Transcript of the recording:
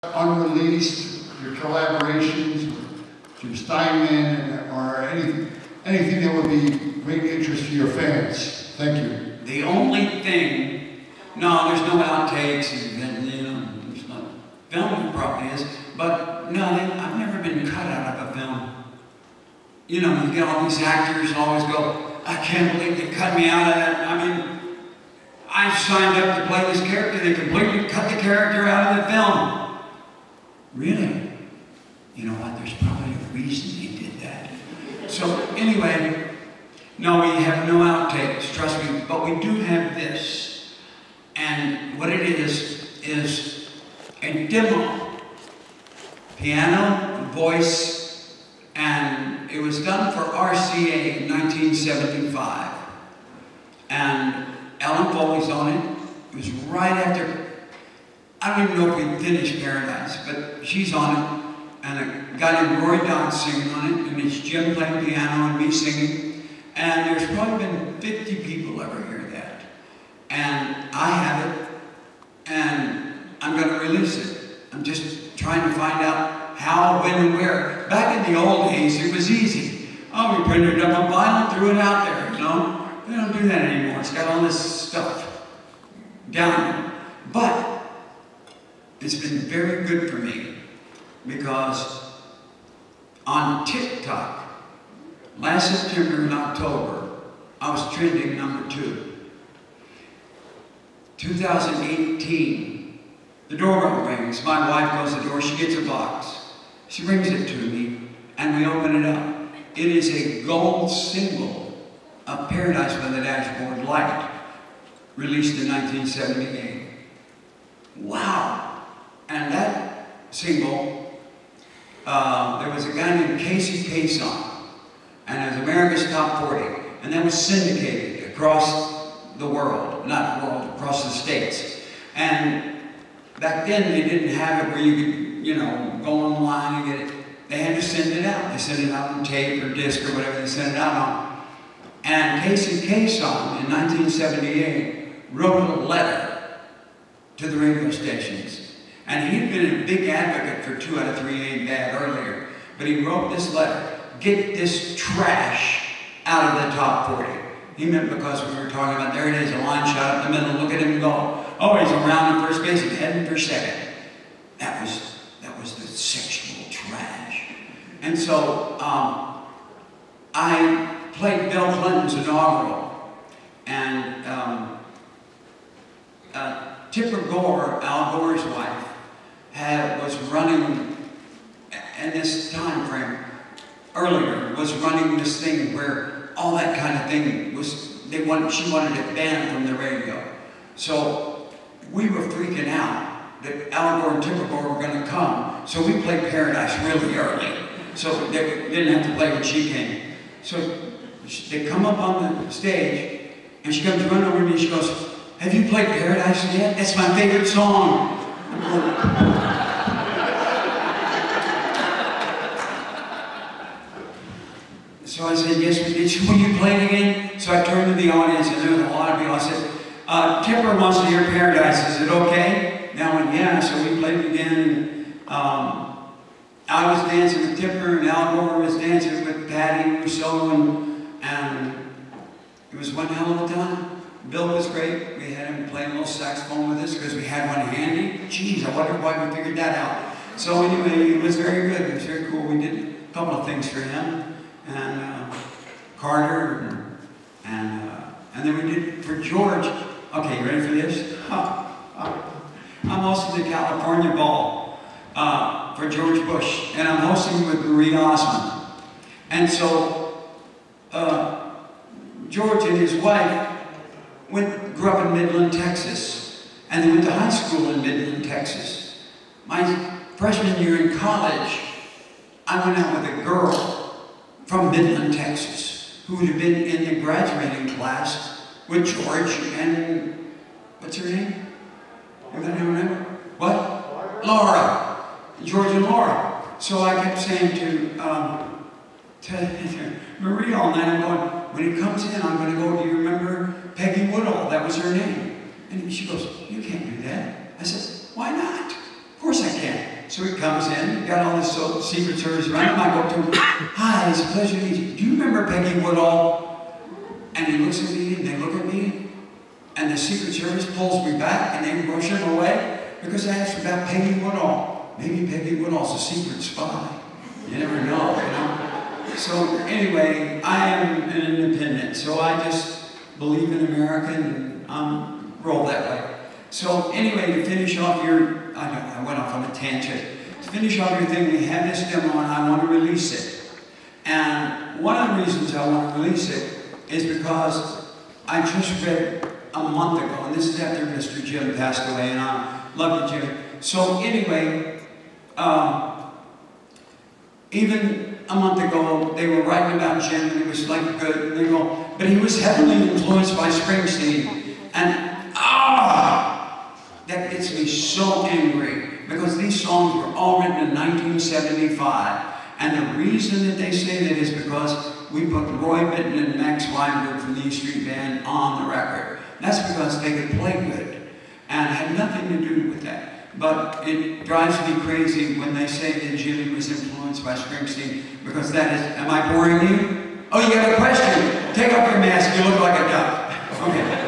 unreleased, your collaborations with Jim Steinman, or anything that would be great interest to your fans? Thank you. The only thing, no, there's no outtakes, and you know, there's no film probably is, but no, I've never been cut out of a film. You know, you get all these actors always go, I can't believe they cut me out of that. I mean, I signed up to play this character, they completely cut the character out of the film. Really? You know what, there's probably a reason they did that. So anyway, no, we have no outtakes, trust me, but we do have this. And what it is a demo. Piano, voice, and it was done for RCA in 1975. And Ellen Foley's on it. It was right after, I don't even know if we finished Paradise, but she's on it. And a guy named Roy Dodd singing on it, and it's Jim playing piano and me singing. And there's probably been 50 people ever hear that. And I have it, and I'm going to release it. I'm just trying to find out how, when, and where. Back in the old days, it was easy. Oh, we printed it up on vinyl, threw it out there, you know? We don't do that anymore. It's got all this stuff down there. But it's been very good for me because on TikTok, last September and October, I was trending #2. 2018, the doorbell rings. My wife goes to the door, she gets a box. She brings it to me, and we open it up. It is a gold single of Paradise by the Dashboard Light, released in 1978. Wow! And that single, there was a guy named Casey Kasson, and it was America's Top 40, and that was syndicated across the world, not the world, across the states. And back then they didn't have it where you could, you know, go online and get it. They had to send it out. They sent it out on tape or disc or whatever they sent it out on. And Casey Kasson, in 1978, wrote a letter to the radio stations. And he'd been a big advocate for 2 out of 3 Ain't Bad earlier. But he wrote this letter, get this trash out of the top 40. He meant because we were talking about, there it is, a line shot up the middle, look at him go. Oh, he's around at first base, he's heading for second. That was the sexual trash. And so, I played Bill Clinton's inaugural, and Tipper Gore, Al Gore's wife, was running, in this time frame, earlier, was running this thing where all that kind of thing was, she wanted it banned from the radio. So we were freaking out that Al Gore and Tipper Gore were going to come, so we played Paradise really early, so they didn't have to play when she came. So they come up on the stage, and she comes running over to me and she goes, have you played Paradise yet? That's my favorite song. So I said, yes, we did. She said, will you play it again? So I turned to the audience, and there was a lot of people. I said, Tipper wants to hear Paradise. Is it okay? Now I went, yeah. So we played it again. I was dancing with Tipper, and Al Gore was dancing with Patty Rousseau, and it was one hell of a time. Bill was great. We had him playing a little saxophone with us because we had one handy. Jeez, I wonder why we figured that out. So anyway, it was very good. It was very cool. We did a couple of things for him, and Carter, and then we did for George. Okay, you ready for this? I'm hosting the California Ball for George Bush, and I'm hosting with Marie Osmond. And so George and his wife grew up in Midland, Texas, and they went to high school in Midland, Texas. My freshman year in college, I went out with a girl from Midland, Texas, who would have been in the graduating class with George and, what's her name? Anybody remember? What? Laura. George and Laura. So I kept saying to Marie all night, I'm going, when he comes in, I'm going to go, do you remember Peggy Woodall? That was her name. And she goes, you can't do that. I said, why not? Of course I can. So he comes in, got all this Secret Service around him. I go up to him, hi, it's a pleasure to meet you. Do you remember Peggy Woodall? And he looks at me, and they look at me, and the Secret Service pulls me back, and they rush him away because I asked about Peggy Woodall. Maybe Peggy Woodall's a secret spy. You never know, you know? So anyway, I am an independent, so I just believe in America and roll that way. So anyway, to finish off your, I went off on a tangent. To finish off your thing, we have this demo and I want to release it. And one of the reasons I want to release it is because I just read a month ago, and this is after Mr. Jim passed away, and I love you, Jim. So anyway, even a month ago, they were writing about Jim, and it was like good, and they go, but he was heavily influenced by Springsteen, and that gets me so angry, because these songs were all written in 1975, and the reason that they say that is because we put Roy Bittan and Max Weinberg from the E Street Band on the record. That's because they could play good, and it had nothing to do with that. But it drives me crazy when they say that Jimmy was influenced by Springsteen, because that is, am I boring you? Oh, you got a question? Take off your mask, you look like a duck. Okay.